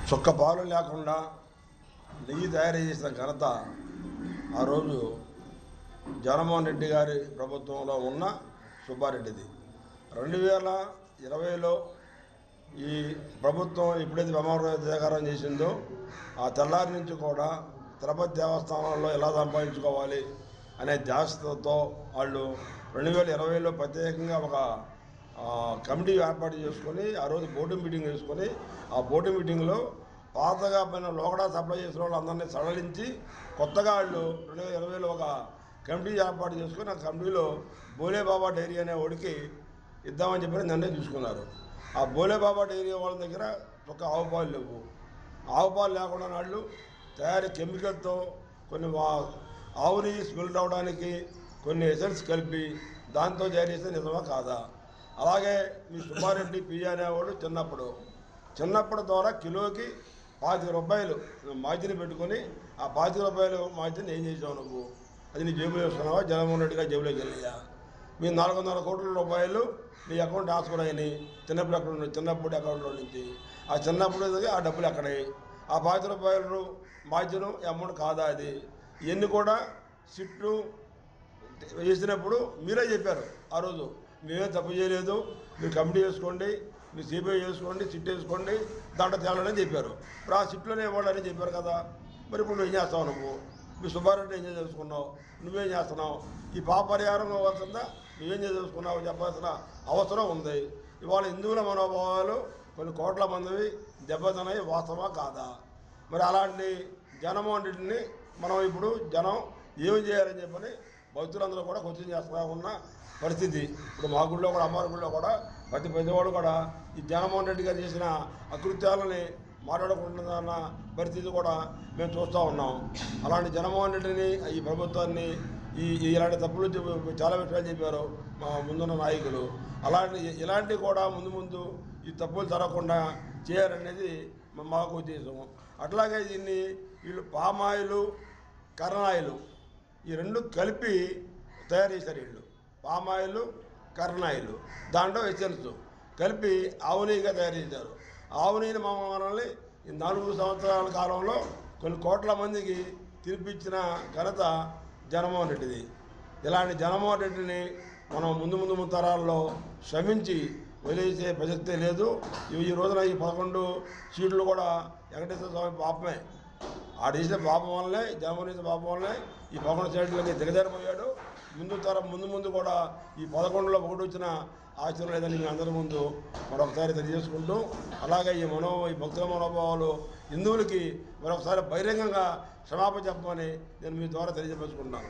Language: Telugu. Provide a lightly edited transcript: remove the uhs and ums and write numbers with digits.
చుక్క పాలు లేకుండా నెయ్యి తయారు చేసిన ఘనత ఆ రోజు జగన్మోహన్ రెడ్డి గారి ప్రభుత్వంలో ఉన్న సుబ్బారెడ్డిది. 2020లో ఈ ప్రభుత్వం ఎప్పుడైతే ప్రమాణ స్వీకారం చేసిందో ఆ తెల్లారి నుంచి కూడా తిరుపతి దేవస్థానంలో ఎలా సంపాదించుకోవాలి అనే ధ్యాసతో వాళ్ళు 2020లో ప్రత్యేకంగా ఒక కమిటీ ఏర్పాటు చేసుకొని ఆ రోజు బోర్డు మీటింగ్ వేసుకొని ఆ బోర్డు మీటింగ్లో పాతగా పైన లోకడా సప్లై చేసిన వాళ్ళు అందరినీ సడలించి కొత్తగా వాళ్ళు 2020లో ఒక కమిటీ ఏర్పాటు చేసుకొని ఆ కమిటీలో బోలేబాబా డైరీ అనే వాడికి ఇద్దామని చెప్పి నిర్ణయం తీసుకున్నారు. ఆ బోలేబాబా డైరీ వాళ్ళ దగ్గర ఒక ఆవు పాలు లేవు. ఆవు పాలు లేకుండా వాళ్ళు తయారీ కెమికల్తో కొన్ని ఆవుని స్మెల్ రావడానికి కొన్ని ఎసెన్స్ కలిపి దాంతో తయారు చేస్తే నిజమా కాదా? అలాగే మీ సుబ్బారెడ్డి పియ్య అనేవాడు చిన్నప్పుడు ద్వారా కిలోకి 25 రూపాయలు మార్జిన్ పెట్టుకొని ఆ 25 రూపాయలు మార్జిన్ ఏం చేసావు నువ్వు? అది నీ జేబులో వేసుకున్నావా? జగన్మోహన్ రెడ్డి గారు జేబులోకి వెళ్ళియా? మీ 400 కోట్ల రూపాయలు నీ అకౌంట్ ట్రాన్స్ఫర్ అయినాయి చిన్నప్పుడు అకౌంట్లో నుంచి. ఆ చిన్నప్పుడు ఆ డబ్బులు ఎక్కడాయి? ఆ 25 రూపాయలు మార్జిన్ అమౌంట్ కాదా? అది ఇవన్నీ కూడా సిట్టు వేసినప్పుడు మీరే చెప్పారు ఆ రోజు, మేమే తప్పు చేయలేదు, మీరు కమిటీ వేసుకోండి, మీరు సిబిఐ చేసుకోండి, సిట్ వేసుకోండి, దాంట్లో తేలాలని చెప్పారు. ఇప్పుడు ఆ సిట్లోనే ఇవ్వాలని చెప్పారు కదా. మరి ఇప్పుడు నువ్వు ఏం చేస్తావు? మీ సుబ్బారెడ్డి ఏం చేసుకున్నావు? నువ్వేం చేస్తున్నావు? ఈ పరిహారం వస్తుందా? నువ్వేం చేసుకున్నావు చెప్పాల్సిన అవసరం ఉంది. ఇవాళ హిందువుల మనోభావాలు కొన్ని కోట్ల మందివి దెబ్బతిన్నాయి, వాస్తవా కాదా? మరి అలాంటి జగన్మోహన్ రెడ్డిని మనం ఇప్పుడు జనం ఏమి చేయాలని చెప్పని భక్తులందరూ కూడా క్వశ్చన్ చేస్తూ ఉన్న పరిస్థితి. ఇప్పుడు మా గుడిలో కూడా, అమ్మవారి గుడిలో కూడా ప్రతి పెద్దవాడు కూడా ఈ జగన్మోహన్ రెడ్డి గారు చేసిన అకృత్యాలని మాట్లాడుకుంటున్న పరిస్థితి కూడా మేము చూస్తూ ఉన్నాం. అలాంటి జగన్మోహన్ రెడ్డిని, ఈ ప్రభుత్వాన్ని, ఇలాంటి తప్పులు చాలా విషయాలు చెప్పారు మా ముందున్న నాయకులు. ఇలాంటివి కూడా ముందు ఈ తప్పులు జరగకుండా చేయాలనేది మాకు ఉద్దేశం. అట్లాగే దీన్ని వీళ్ళు పామాయిలు, కర్నాయిలు ఈ రెండు కలిపి తయారు చేశారు. వీళ్ళు పామాయిలు, కర్నాయిలు దాంట్లో ఎసెన్స్ కలిపి ఆవు నెయ్యిగా తయారు చేశారు. ఆవు నెయ్యిని మనల్ని ఈ 4 సంవత్సరాల కాలంలో కొన్ని కోట్ల మందికి తినిపించిన ఘనత జగన్మోహన్ రెడ్డిది. ఇలాంటి జగన్మోహన్ రెడ్డిని మనం ముందు తరాల్లో శ్రమించి వదిలేసే ప్రసక్తే లేదు. ఈ రోజున ఈ 11 సీట్లు కూడా వెంకటేశ్వర స్వామి పాపమే. ఆడేసిన పాపం వల్లనే, జగన్మోహన్ రెడ్డి పాపం వల్లనే ఈ 11 సీట్లకి దిగజారిపోయాడు. ముందు కూడా ఈ 11లో ఒకటి వచ్చిన ఆశ్చర్యం లేదని మీ అందరి ముందు మరొకసారి తెలియజేసుకుంటూ, అలాగే ఈ భక్తుల మనోభావాలు హిందువులకి మరొకసారి బహిరంగంగా క్షమాపణ చెప్పమని నేను మీ ద్వారా తెలియజేసుకుంటున్నాను.